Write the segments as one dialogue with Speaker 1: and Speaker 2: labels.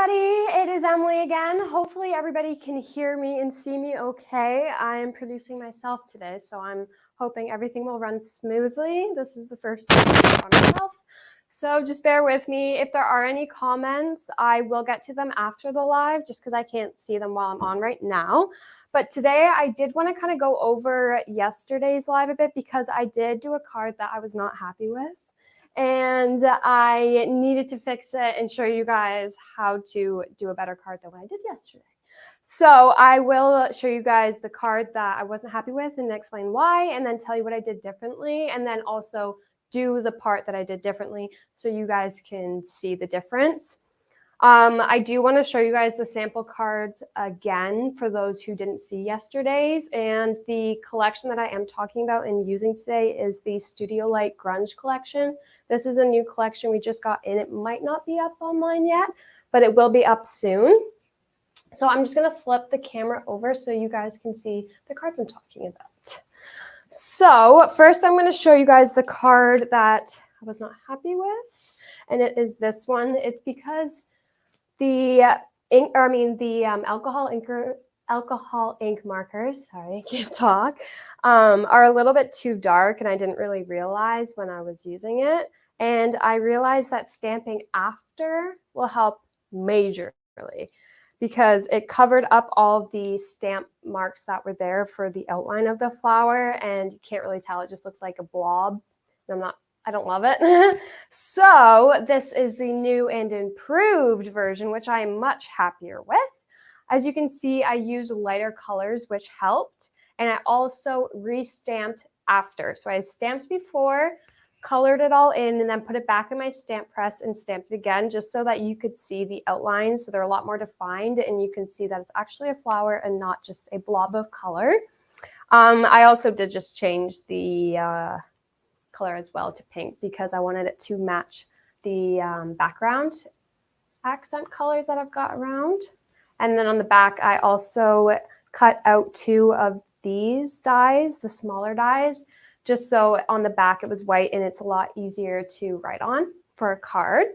Speaker 1: everybody, it is Emily again. Hopefully everybody can hear me and see me okay. I'm producing myself today, so I'm hoping everything will run smoothly. This is the first time I'm on myself, so just bear with me. If there are any comments, I will get to them after the live, just because I can't see them while I'm on right now. But today I did want to kind of go over yesterday's live a bit, because I did do a card that I was not happy with. And I needed to fix it and show you guys how to do a better card than what I did yesterday. So I will show you guys the card that I wasn't happy with and explain why, and then tell you what I did differently, and then also do the part that I did differently so you guys can see the difference. I do want to show you guys the sample cards again for those who didn't see yesterday's. And the collection that I am talking about and using today is the Studiolite Grunge collection. This is a new collection we just got in. It might not be up online yet, but it will be up soon. So I'm just going to flip the camera over so you guys can see the cards I'm talking about. So first I'm going to show you guys the card that I was not happy with, and it is this one. It's because the alcohol ink markers, sorry, I can't talk, are a little bit too dark, and I didn't really realize when I was using it. And I realized that stamping after will help majorly, because it covered up all the stamp marks that were there for the outline of the flower, and you can't really tell. It just looks like a blob. And I don't love it. So this is the new and improved version, which I am much happier with. As you can see, I used lighter colors, which helped. And I also re-stamped after. So I stamped before, colored it all in, and then put it back in my stamp press and stamped it again, just so that you could see the outlines. So they're a lot more defined, and you can see that it's actually a flower and not just a blob of color. I also did just change the color as well to pink, because I wanted it to match the background accent colors that I've got around. And then on the back, I also cut out 2 of these dies, the smaller dies, just so on the back it was white and it's a lot easier to write on for a card.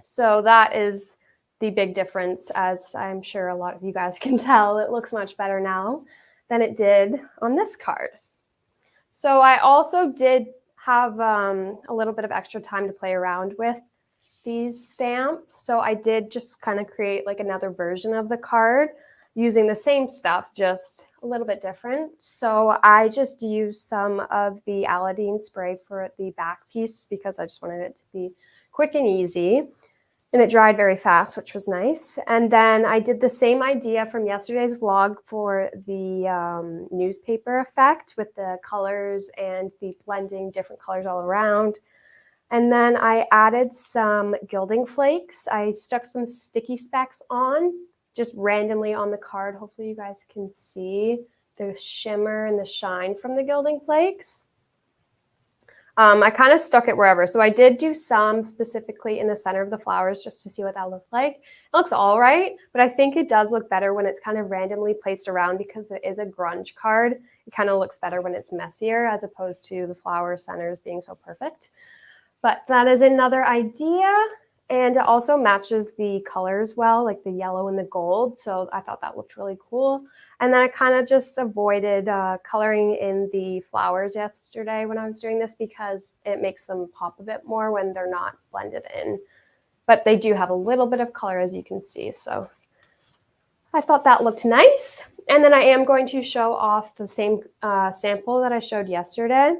Speaker 1: So that is the big difference, as I'm sure a lot of you guys can tell. It looks much better now than it did on this card. So I also did have a little bit of extra time to play around with these stamps. So I did just kind of create like another version of the card using the same stuff, just a little bit different. So I just used some of the Aladdin spray for the back piece, because I just wanted it to be quick and easy. And it dried very fast, which was nice. And then I did the same idea from yesterday's vlog for the newspaper effect with the colors and the blending different colors all around. And then I added some gilding flakes. I stuck some sticky specks on, just randomly on the card. Hopefully you guys can see the shimmer and the shine from the gilding flakes. I kind of stuck it wherever. So I did do some specifically in the center of the flowers, just to see what that looked like. It looks all right, but I think it does look better when it's kind of randomly placed around, because it is a grunge card. It kind of looks better when it's messier, as opposed to the flower centers being so perfect. But that is another idea. And it also matches the colors well, like the yellow and the gold. So I thought that looked really cool. And then I kind of just avoided coloring in the flowers yesterday when I was doing this, because it makes them pop a bit more when they're not blended in. But they do have a little bit of color, as you can see. So I thought that looked nice. And then I am going to show off the same sample that I showed yesterday.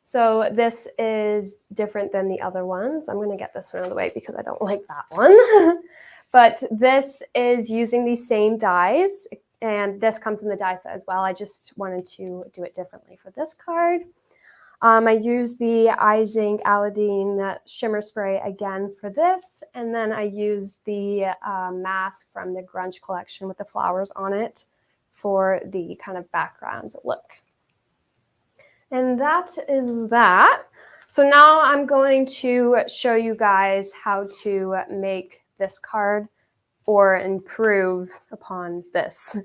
Speaker 1: So this is different than the other ones. I'm going to get this one out of the way because I don't like that one. But this is using the same dies, and this comes in the die set as well. I just wanted to do it differently for this card. I used the Izing Aladdin shimmer spray again for this, and then I used the mask from the Grunge collection with the flowers on it for the kind of background look. And that is that. So now I'm going to show you guys how to make this card or improve upon this.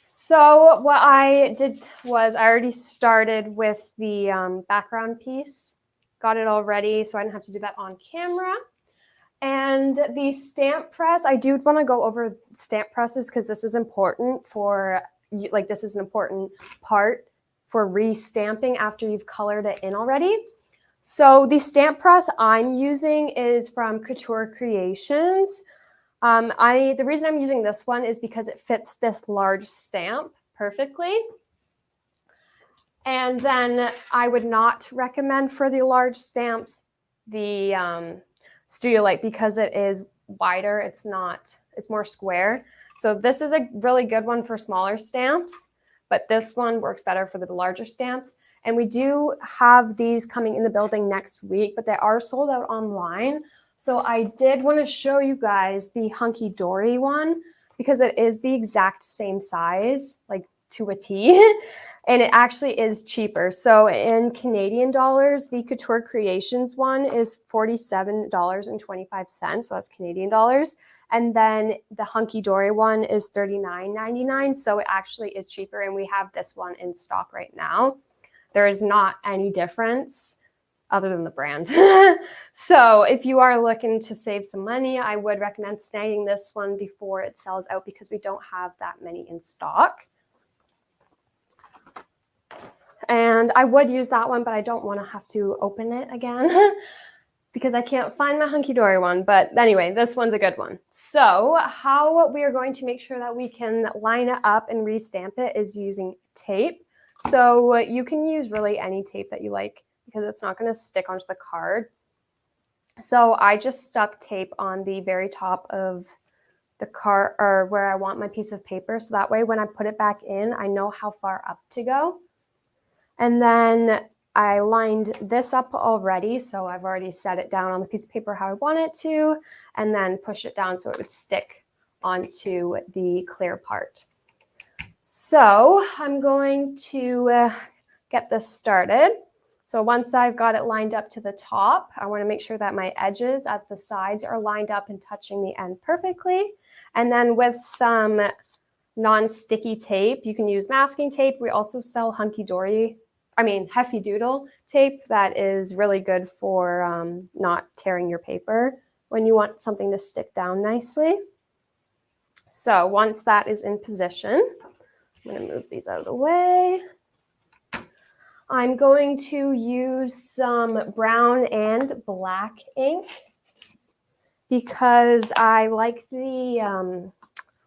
Speaker 1: So what I did was I already started with the background piece, got it all ready so I didn't have to do that on camera. And the stamp press, I do want to go over stamp presses because this is important for, like, this is an important part for re-stamping after you've colored it in already. So the stamp press I'm using is from Couture Creations. The reason I'm using this one is because it fits this large stamp perfectly. And then I would not recommend for the large stamps the Studiolite because it is wider. It's more square. So this is a really good one for smaller stamps, but this one works better for the larger stamps. And we do have these coming in the building next week, but they are sold out online. So I did want to show you guys the HunkyDory one because it is the exact same size, like to a T, and it actually is cheaper. So in Canadian dollars, the Couture Creations one is $47.25. So that's Canadian dollars. And then the HunkyDory one is $39.99. So it actually is cheaper. And we have this one in stock right now. There is not any difference other than the brand. So if you are looking to save some money, I would recommend snagging this one before it sells out because we don't have that many in stock. And I would use that one, but I don't want to have to open it again because I can't find my HunkyDory one. But anyway, this one's a good one. So how we are going to make sure that we can line it up and re-stamp it is using tape. So you can use really any tape that you like because it's not going to stick onto the card. So I just stuck tape on the very top of the card or where I want my piece of paper. So that way when I put it back in, I know how far up to go. And then I lined this up already. So I've already set it down on the piece of paper how I want it to, and then push it down so it would stick onto the clear part. So I'm going to get this started. So once I've got it lined up to the top, I want to make sure that my edges at the sides are lined up and touching the end perfectly. And then with some non-sticky tape, you can use masking tape. We also sell Hefty Doodle tape that is really good for not tearing your paper when you want something to stick down nicely. So once that is in position, I'm going to move these out of the way. I'm going to use some brown and black ink because I like the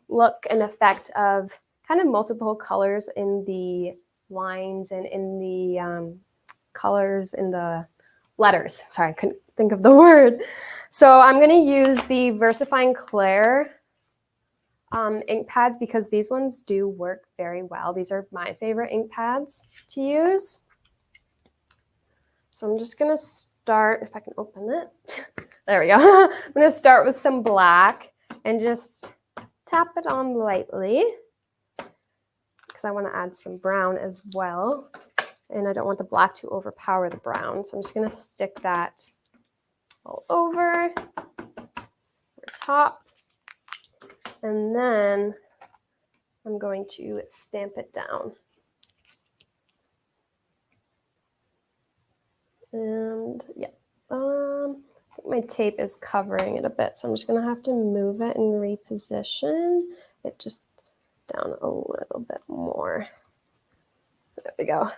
Speaker 1: look and effect of kind of multiple colors in the lines and in the colors in the letters. Sorry, I couldn't think of the word. So I'm going to use the VersaFine Clair ink pads because these ones do work very well. These are my favorite ink pads to use. So I'm just going to start, if I can open it. There we go. I'm going to start with some black and just tap it on lightly because I want to add some brown as well. And I don't want the black to overpower the brown. So I'm just going to stick that all over the top. And then I'm going to stamp it down. And yeah, I think my tape is covering it a bit. So I'm just going to have to move it and reposition it just down a little bit more. There we go.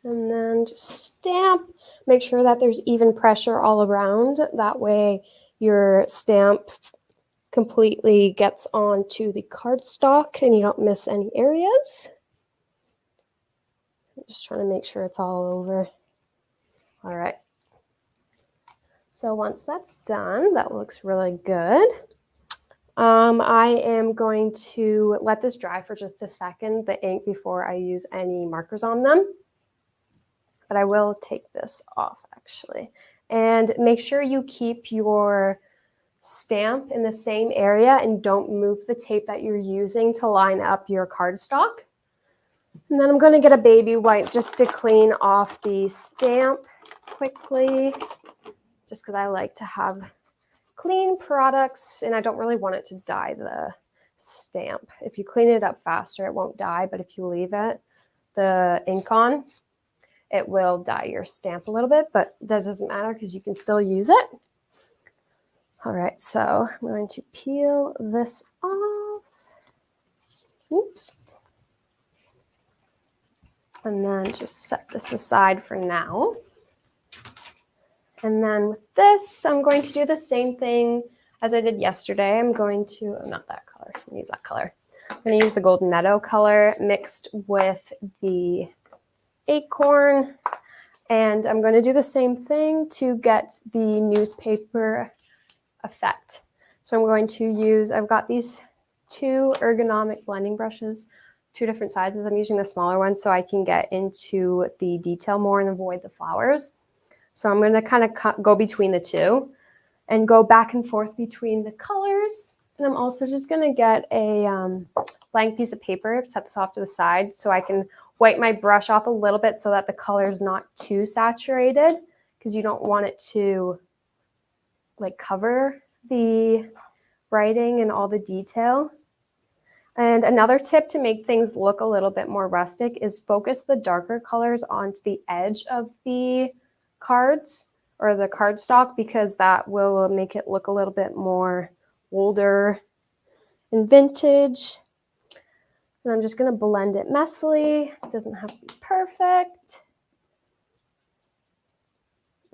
Speaker 1: And then just stamp. Make sure that there's even pressure all around. That way your stamp completely gets onto the cardstock and you don't miss any areas. I'm just trying to make sure it's all over. All right. So once that's done, that looks really good. I am going to let this dry for just a second, the ink, before I use any markers on them. But I will take this off actually. And make sure you keep your stamp in the same area and don't move the tape that you're using to line up your cardstock. And then I'm going to get a baby wipe just to clean off the stamp quickly, just because I like to have clean products and I don't really want it to dye the stamp. If you clean it up faster, it won't dye, but if you leave it, the ink on, it will dye your stamp a little bit, but that doesn't matter because you can still use it. All right, so I'm going to peel this off. Oops. And then just set this aside for now. And then with this, I'm going to do the same thing as I did yesterday. I'm going to, not that color, I'm gonna use that color. I'm gonna use the Golden Meadow color mixed with the Acorn. And I'm going to do the same thing to get the newspaper effect. So I'm going to use, I've got these 2 ergonomic blending brushes, 2 different sizes. I'm using the smaller one so I can get into the detail more and avoid the flowers. So I'm going to kind of go between the 2 and go back and forth between the colors. And I'm also just going to get a blank piece of paper, set this off to the side so I can wipe my brush off a little bit so that the color is not too saturated, because you don't want it to like cover the writing and all the detail. And another tip to make things look a little bit more rustic is focus the darker colors onto the edge of the cards or the cardstock, because that will make it look a little bit more older and vintage. And I'm just going to blend it messily. It doesn't have to be perfect.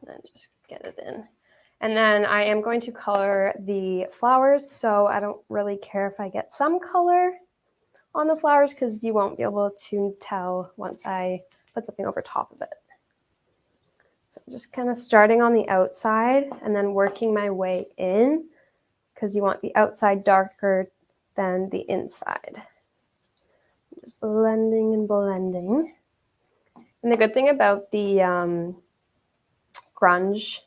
Speaker 1: And then just get it in. And then I am going to color the flowers, so I don't really care if I get some color on the flowers because you won't be able to tell once I put something over top of it. So I'm just kind of starting on the outside and then working my way in, because you want the outside darker than the inside. Just blending and blending. And the good thing about the Grunge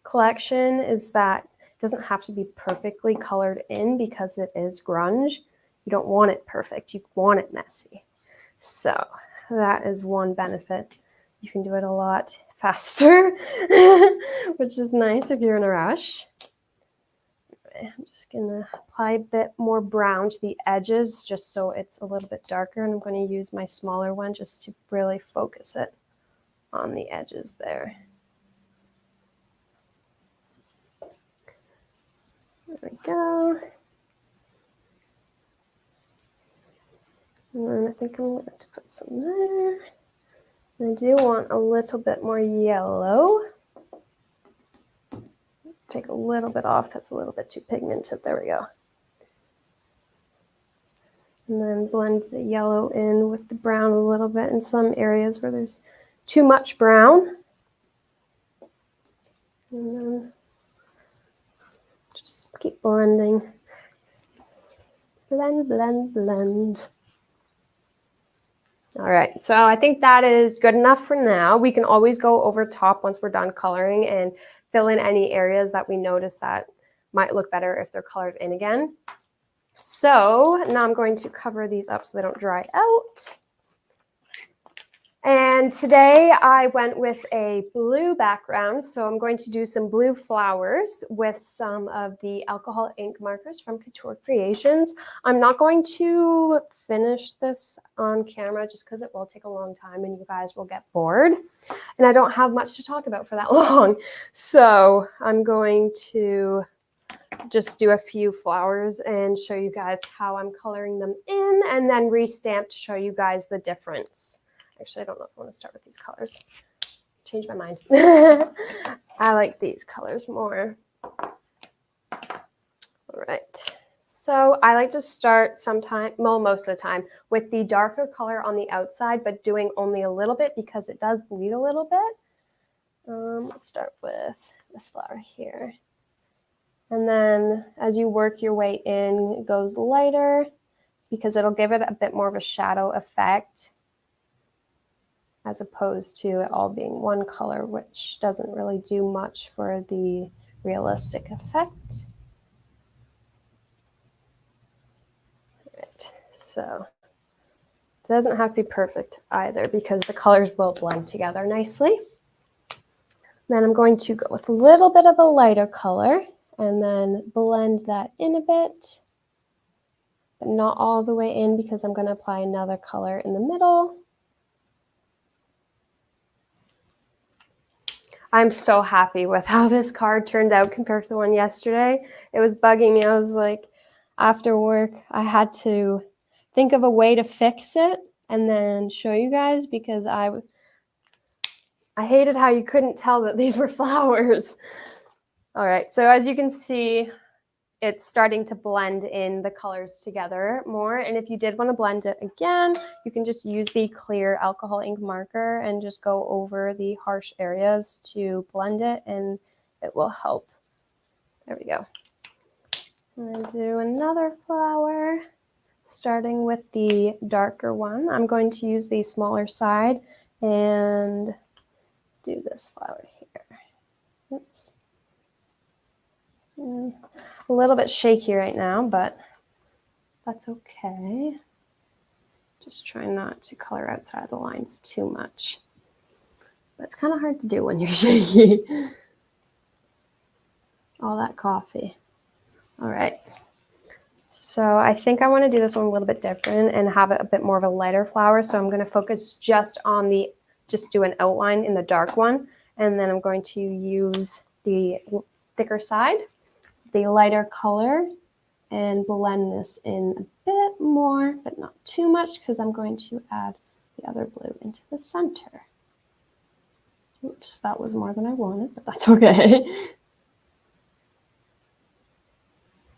Speaker 1: collection is that it doesn't have to be perfectly colored in because it is grunge. You don't want it perfect, you want it messy. So that is one benefit. You can do it a lot faster, which is nice if you're in a rush. I'm just gonna apply a bit more brown to the edges just so it's a little bit darker, and I'm going to use my smaller one just to really focus it on the edges there. There we go. And then I think I'm going to put some there. And I do want a little bit more yellow. Take a little bit off, that's a little bit too pigmented. There we go. And then blend the yellow in with the brown a little bit in some areas where there's too much brown. And then just keep blending. Blend, blend, blend. All right, so I think that is good enough for now. We can always go over top once we're done coloring and fill in any areas that we notice that might look better if they're colored in again. So now I'm going to cover these up so they don't dry out. And today I went with a blue background, so I'm going to do some blue flowers with some of the alcohol ink markers from Couture Creations. I'm not going to finish this on camera just because it will take a long time and you guys will get bored. And I don't have much to talk about for that long. So I'm going to just do a few flowers and show you guys how I'm coloring them in, and then restamp to show you guys the difference. Actually, I don't know if I want to start with these colors. Change my mind. I like these colors more. All right. So I like to start most of the time with the darker color on the outside, but doing only a little bit because it does bleed a little bit. Let's start with this flower here. And then as you work your way in, it goes lighter because it'll give it a bit more of a shadow effect, as opposed to it all being one color, which doesn't really do much for the realistic effect. All right, so it doesn't have to be perfect either because the colors will blend together nicely. Then I'm going to go with a little bit of a lighter color and then blend that in a bit, but not all the way in because I'm going to apply another color in the middle. I'm so happy with how this card turned out compared to the one yesterday. It was bugging me. I was like, after work, I had to think of a way to fix it and then show you guys because I hated how you couldn't tell that these were flowers. All right, so as you can see, it's starting to blend in the colors together more. And if you did want to blend it again, you can just use the clear alcohol ink marker and just go over the harsh areas to blend it, and it will help. There we go. I'm going to do another flower, starting with the darker one. I'm going to use the smaller side and do this flower here. Oops. A little bit shaky right now, but that's okay. Just try not to color outside the lines too much. That's kind of hard to do when you're shaky. All that coffee. All right. So I think I want to do this one a little bit different and have it a bit more of a lighter flower. So I'm going to focus just on just do an outline in the dark one. And then I'm going to use the thicker side, the lighter color, and blend this in a bit more, but not too much, because I'm going to add the other blue into the center. Oops, that was more than I wanted, but that's okay.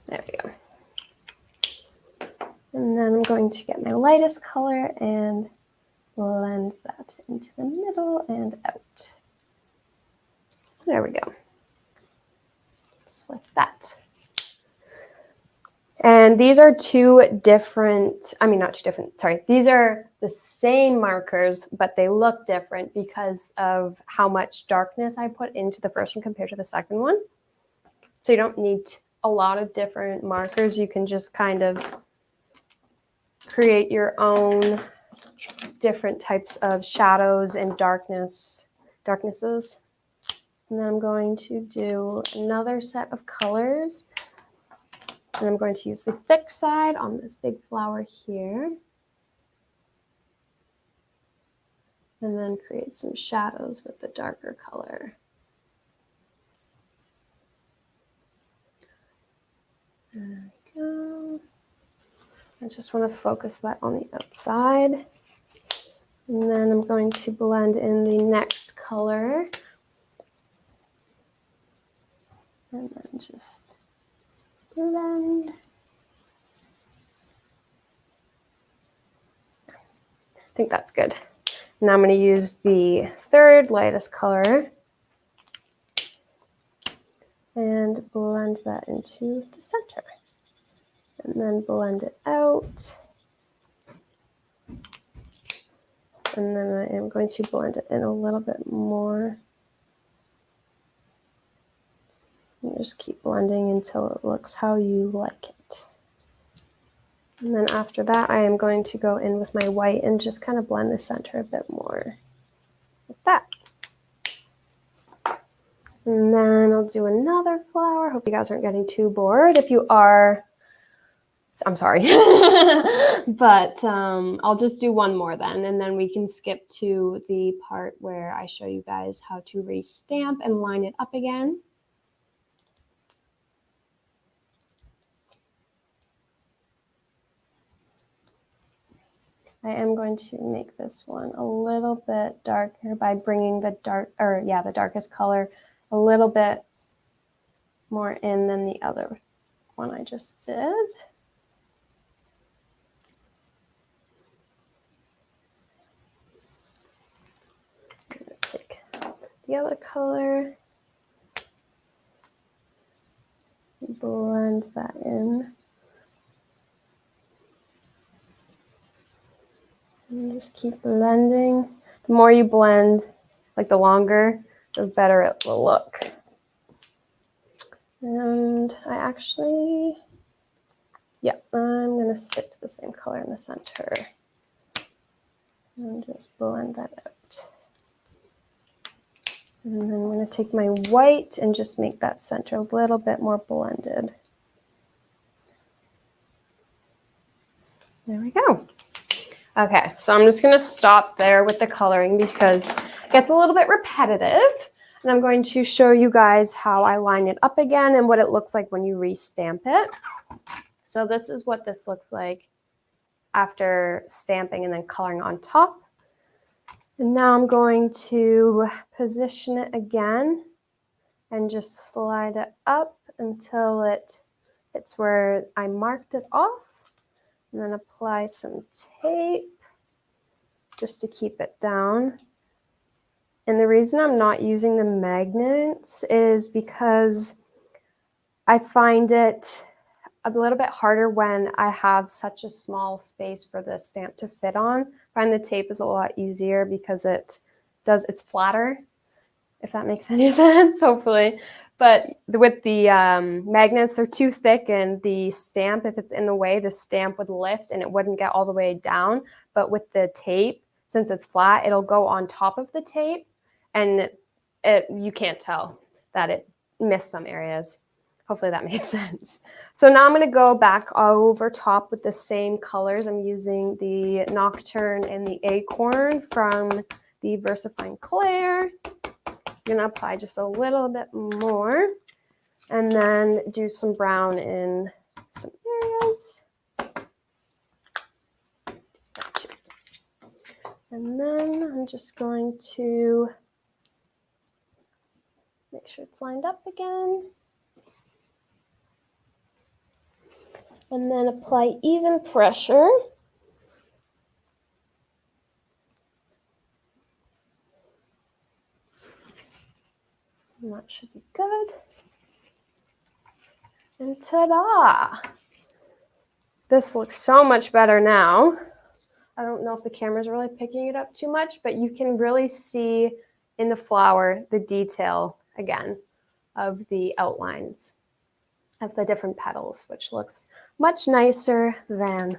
Speaker 1: There we go. And then I'm going to get my lightest color and blend that into the middle and out. There we go. Just like that. And these are two different, I mean, not two different, sorry. These are the same markers, but they look different because of how much darkness I put into the first one compared to the second one. So you don't need a lot of different markers. You can just kind of create your own different types of shadows and darknesses. And then I'm going to do another set of colors. And I'm going to use the thick side on this big flower here. And then create some shadows with the darker color. There we go. I just want to focus that on the outside. And then I'm going to blend in the next color. And then just blend. I think that's good. Now I'm going to use the third lightest color and blend that into the center. And then blend it out. And then I am going to blend it in a little bit more. And just keep blending until it looks how you like it. And then after that, I am going to go in with my white and just kind of blend the center a bit more. Like that. And then I'll do another flower. Hope you guys aren't getting too bored. If you are, I'm sorry. But I'll just do one more then, and then we can skip to the part where I show you guys how to re-stamp and line it up again. I am going to make this one a little bit darker by bringing the the darkest color a little bit more in than the other one I just did. I'm going to take the other color, blend that in. And just keep blending. The more you blend, like the longer, the better it will look. And I'm going to stick to the same color in the center. And just blend that out. And then I'm going to take my white and just make that center a little bit more blended. There we go. Okay, so I'm just going to stop there with the coloring because it gets a little bit repetitive. And I'm going to show you guys how I line it up again and what it looks like when you re-stamp it. So this is what this looks like after stamping and then coloring on top. And now I'm going to position it again and just slide it up until it's where I marked it off. And then apply some tape just to keep it down. And the reason I'm not using the magnets is because I find it a little bit harder when I have such a small space for the stamp to fit on. I find the tape is a lot easier because it's flatter, if that makes any sense, hopefully. But with the magnets, they're too thick, and the stamp, if it's in the way, the stamp would lift and it wouldn't get all the way down. But with the tape, since it's flat, it'll go on top of the tape, and you can't tell that it missed some areas. Hopefully that made sense. So now I'm going to go back over top with the same colors. I'm using the Nocturne and the Acorn from the VersaFine Claire. I'm going to apply just a little bit more and then do some brown in some areas. And then I'm just going to make sure it's lined up again. And then apply even pressure. And that should be good. And ta-da! This looks so much better now. I don't know if the camera's really picking it up too much, but you can really see in the flower the detail again of the outlines of the different petals, which looks much nicer than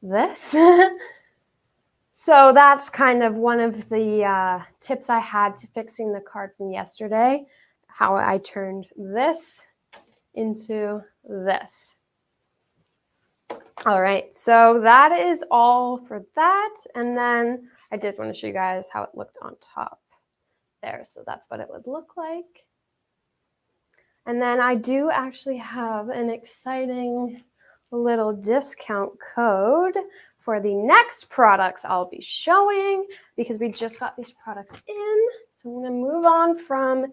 Speaker 1: this. So that's kind of one of the tips I had to fixing the card from yesterday, how I turned this into this. All right, so that is all for that. And then I did want to show you guys how it looked on top there. So that's what it would look like. And then I do actually have an exciting little discount code for the next products I'll be showing, because we just got these products in. So I'm going to move on from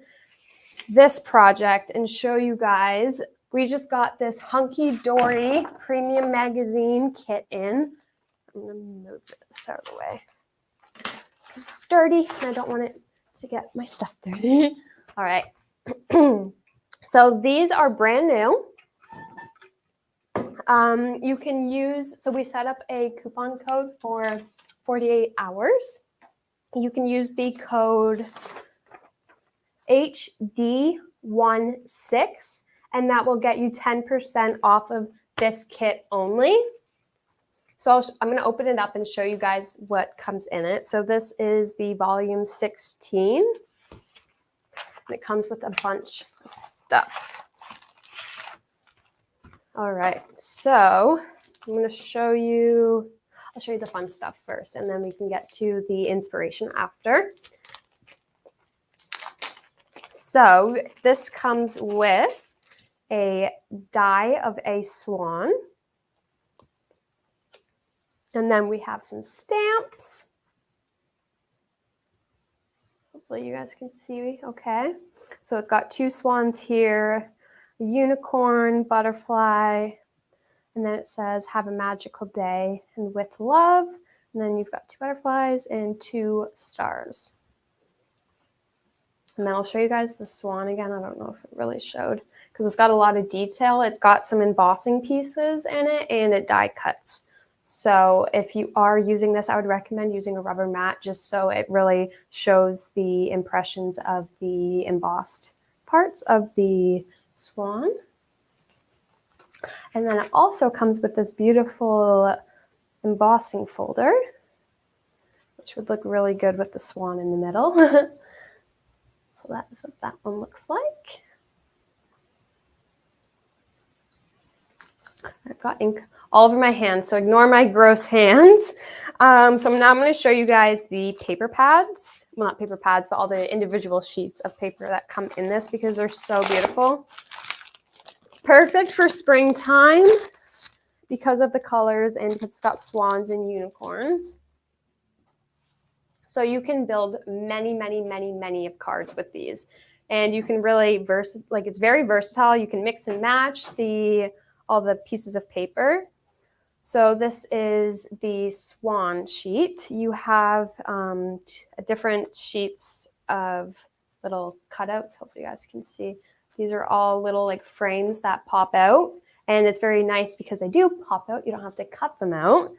Speaker 1: this project and show you guys. We just got this HunkyDory Premium Magazine kit in. I'm going to move this out of the way. It's dirty and I don't want it to get my stuff dirty. All right. So these are brand new. You can use, so we set up a coupon code for 48 hours. You can use the code HD16, and that will get you 10% off of this kit only. So I'm going to open it up and show you guys what comes in it. So this is the volume 16. And it comes with a bunch of stuff. All right, so I'm going to show you, I'll show you the fun stuff first, and then we can get to the inspiration after. So this comes with a die of a swan. And then we have some stamps. Hopefully you guys can see okay. So it's got two swans here, a unicorn, butterfly, and then it says, have a magical day and with love. And then you've got two butterflies and two stars. And then I'll show you guys the swan again. I don't know if it really showed because it's got a lot of detail. It's got some embossing pieces in it and it die cuts. So if you are using this, I would recommend using a rubber mat just so it really shows the impressions of the embossed parts of the swan. And then it also comes with this beautiful embossing folder, which would look really good with the swan in the middle. So that is what that one looks like. I've got ink all over my hands, so ignore my gross hands. So now I'm going to show you guys the paper pads. Well, not paper pads, but all the individual sheets of paper that come in this because they're so beautiful. Perfect for springtime because of the colors and because it's got swans and unicorns. So you can build many of cards with these. And you can really it's very versatile. You can mix and match all the pieces of paper. So this is the swan sheet. You have different sheets of little cutouts. Hopefully you guys can see. These are all little like frames that pop out. And it's very nice because they do pop out. You don't have to cut them out.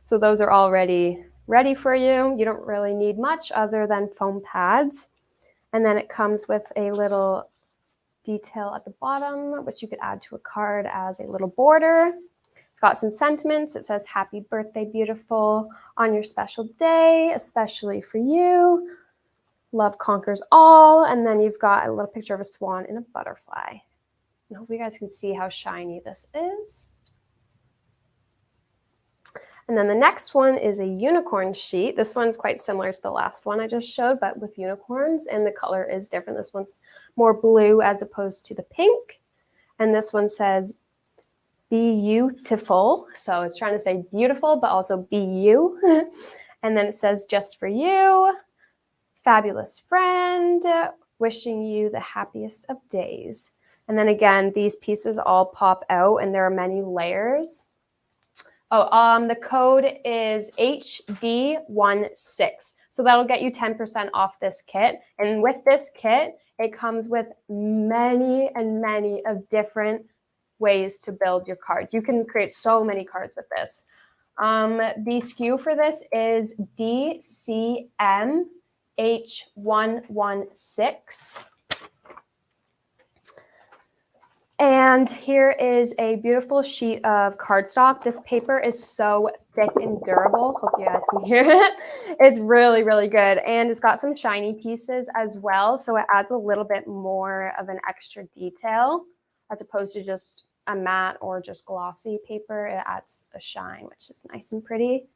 Speaker 1: So those are already ready for you. You don't really need much other than foam pads. And then it comes with a little detail at the bottom, which you could add to a card as a little border. It's got some sentiments. It says, "Happy birthday, beautiful, on your special day, especially for you. Love conquers all." And then you've got a little picture of a swan and a butterfly. I hope you guys can see how shiny this is. And then the next one is a unicorn sheet. This one's quite similar to the last one I just showed, but with unicorns, and the color is different. This one's more blue as opposed to the pink. And this one says, "Beautiful." So it's trying to say beautiful, but also be you. And then it says, "Just for you, fabulous friend, wishing you the happiest of days." And then again, these pieces all pop out and there are many layers. Oh, the code is HD16. So that'll get you 10% off this kit. And with this kit, it comes with many of different ways to build your card. You can create so many cards with this. The SKU for this is DCMH116. And here is a beautiful sheet of cardstock. This paper is so thick and durable. Hope you guys can hear it. It's really good. And it's got some shiny pieces as well. So it adds a little bit more of an extra detail as opposed to just a matte or just glossy paper. It adds a shine, which is nice and pretty.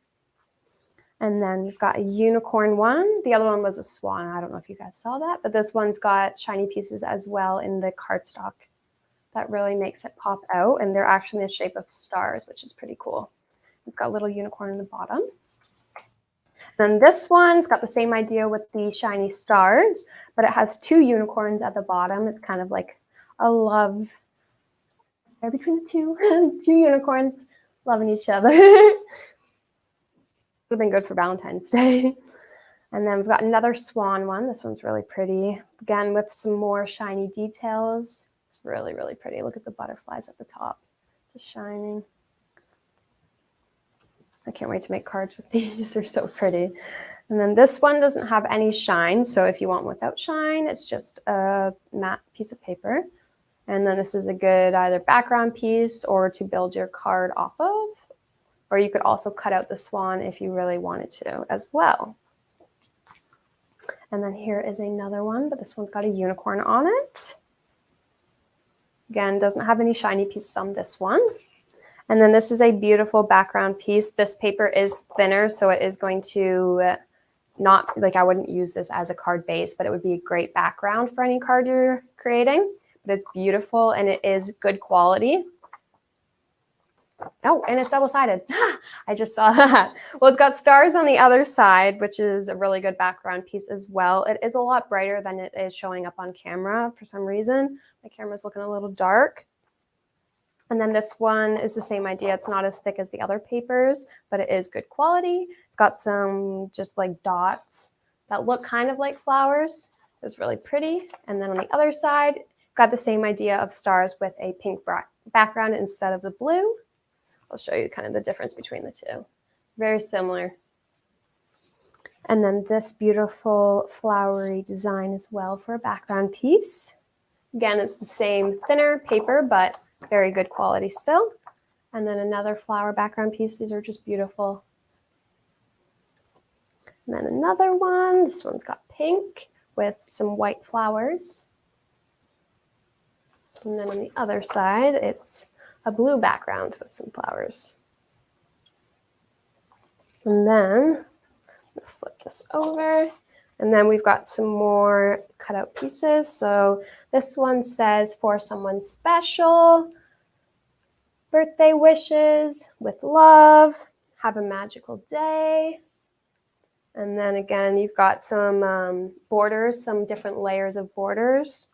Speaker 1: And then we've got a unicorn one. The other one was a swan. I don't know if you guys saw that, but this one's got shiny pieces as well in the cardstock. That really makes it pop out, and they're actually in the shape of stars, which is pretty cool. It's got a little unicorn in the bottom. Then this one's got the same idea with the shiny stars, but it has two unicorns at the bottom. It's kind of like a love affair between the two. Two unicorns loving each other. Would have been good for Valentine's Day. And then we've got another swan one. This one's really pretty. Again, with some more shiny details. Really pretty. Look at the butterflies at the top, just shining. I can't wait to make cards with these. They're so pretty. And then this one doesn't have any shine, so if you want without shine, it's just a matte piece of paper. And then this is a good either background piece or to build your card off of, or you could also cut out the swan if you really wanted to as well. And then here is another one, but this one's got a unicorn on it. Again, doesn't have any shiny pieces on this one. And then this is a beautiful background piece. This paper is thinner, so it is going to not, like I wouldn't use this as a card base, but it would be a great background for any card you're creating. But it's beautiful and it is good quality. Oh, and it's double-sided. I just saw that. Well, it's got stars on the other side, which is a really good background piece as well. It is a lot brighter than it is showing up on camera for some reason. My camera's looking a little dark. And then this one is the same idea. It's not as thick as the other papers, but it is good quality. It's got some just like dots that look kind of like flowers. It's really pretty. And then on the other side, got the same idea of stars with a pink background instead of the blue. I'll show you kind of the difference between the two. Very similar. And then this beautiful flowery design as well for a background piece. Again, it's the same thinner paper, but very good quality still. And then another flower background piece. These are just beautiful. And then another one. This one's got pink with some white flowers. And then on the other side, it's a blue background with some flowers. And then flip this over. And then we've got some more cutout pieces. So this one says, for someone special, birthday wishes with love, have a magical day. And then again, you've got some borders, some different layers of borders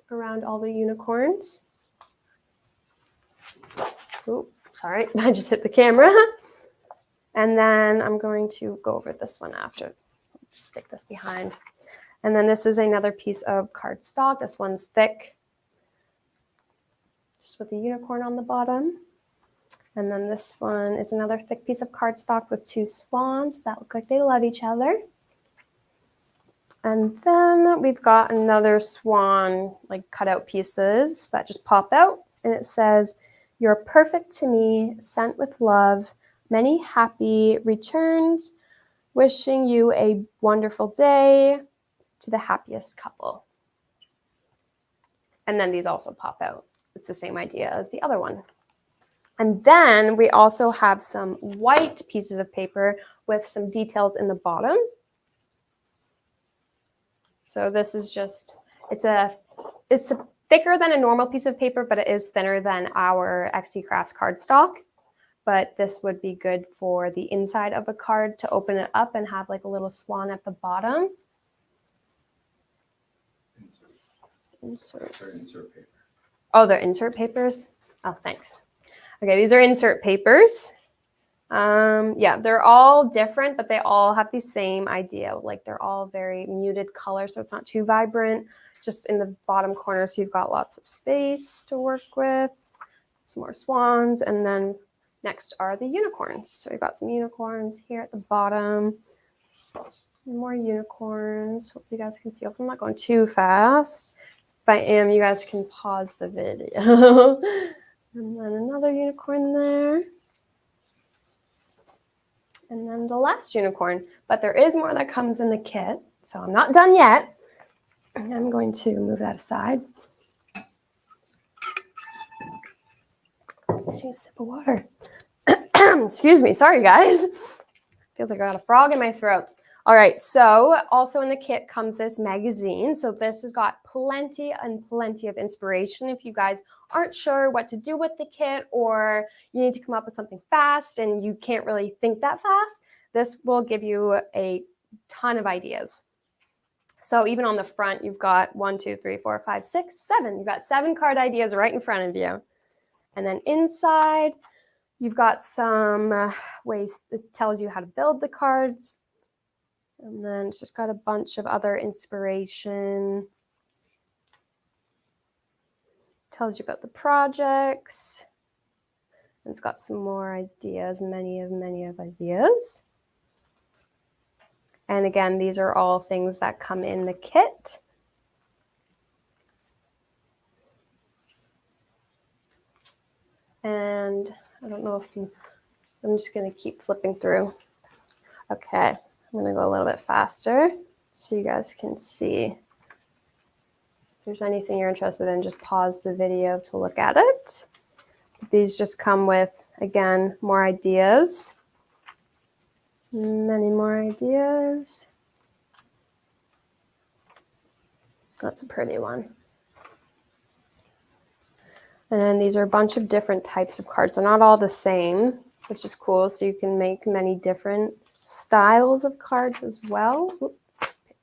Speaker 1: around all the unicorns. Oh, sorry, I just hit the camera. And then I'm going to go over this one after. Stick this behind. And then this is another piece of cardstock. This one's thick, just with the unicorn on the bottom. And then this one is another thick piece of cardstock with two swans that look like they love each other. And then we've got another swan, like cutout pieces that just pop out. And it says, "You're perfect to me, sent with love, many happy returns, wishing you a wonderful day, to the happiest couple." And then these also pop out. It's the same idea as the other one. And then we also have some white pieces of paper with some details in the bottom. So this is just, it's thicker than a normal piece of paper, but it is thinner than our XT Crafts cardstock. But this would be good for the inside of a card to open it up and have like a little swan at the bottom. Insert paper. Oh, they're insert papers? Oh, thanks. Okay, these are insert papers. Yeah, they're all different, but they all have the same idea. Like they're all very muted color, so it's not too vibrant. Just in the bottom corner, so you've got lots of space to work with. Some more swans, and then next are the unicorns. So we've got some unicorns here at the bottom. More unicorns. Hope you guys can see. Hope I'm not going too fast. If I am, you guys can pause the video. And then another unicorn there. And then the last unicorn. But there is more that comes in the kit. So I'm not done yet. I'm going to move that aside. Take a sip of water. Excuse me. Sorry, guys. Feels like I got a frog in my throat. All right, so also in the kit comes this magazine. So this has got plenty and plenty of inspiration. If you guys aren't sure what to do with the kit, or you need to come up with something fast and you can't really think that fast, this will give you a ton of ideas. So even on the front, you've got 1, 2, 3, 4, 5, 6, 7. You've got 7 card ideas right in front of you. And then inside, you've got some ways it tells you how to build the cards. And then it's just got a bunch of other inspiration. Tells you about the projects. And it's got some more ideas, many of ideas. And again, these are all things that come in the kit. And I don't know if I'm just going to keep flipping through. Okay, I'm going to go a little bit faster so you guys can see. If there's anything you're interested in, just pause the video to look at it. These just come with, again, more ideas. Many more ideas. That's a pretty one. And then these are a bunch of different types of cards. They're not all the same, which is cool. So you can make many different styles of cards as well. Oop,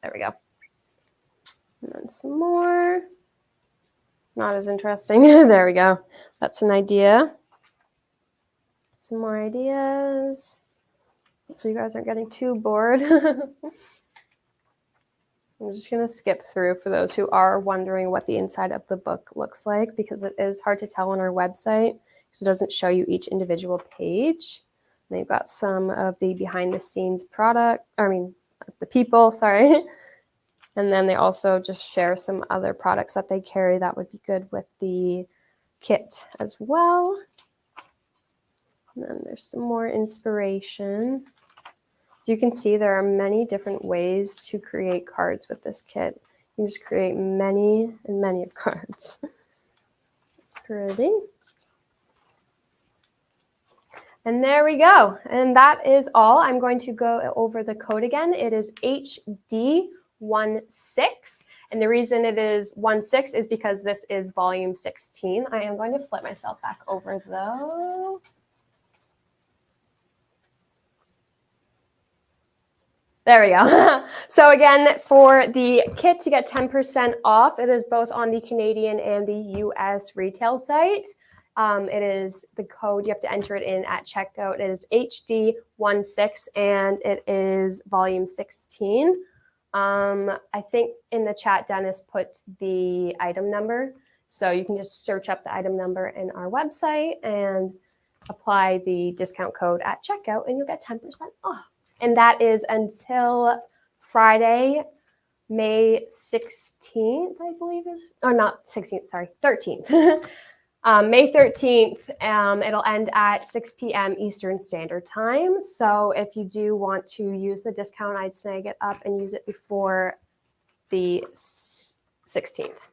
Speaker 1: there we go. And then some more. Not as interesting. There we go. That's an idea. Some more ideas. So you guys aren't getting too bored. I'm just going to skip through for those who are wondering what the inside of the book looks like, because it is hard to tell on our website because it doesn't show you each individual page. And they've got some of the behind the scenes the people, sorry. And then they also just share some other products that they carry that would be good with the kit as well. And then there's some more inspiration. So you can see there are many different ways to create cards with this kit. You can just create many and many of cards. It's pretty. And there we go. And that is all. I'm going to go over the code again. It is HD16. And the reason it is 16 is because this is volume 16. I am going to flip myself back over though. There we go. So again, for the kit to get 10% off, it is both on the Canadian and the US retail site. It is the code, you have to enter it in at checkout. It is HD16 and it is volume 16. I think in the chat, Dennis put the item number. So you can just search up the item number in our website and apply the discount code at checkout and you'll get 10% off. And that is until Friday, May 16th, I believe is, or not 16th, sorry, 13th. May 13th, it'll end at 6 p.m. Eastern Standard Time. So if you do want to use the discount, I'd snag it up and use it before the 16th.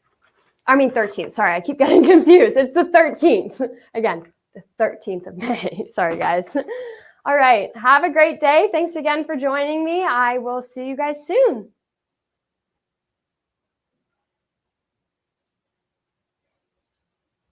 Speaker 1: I mean 13th, sorry, I keep getting confused. It's the 13th. Again, the 13th of May. Sorry, guys. All right, have a great day. Thanks again for joining me. I will see you guys soon.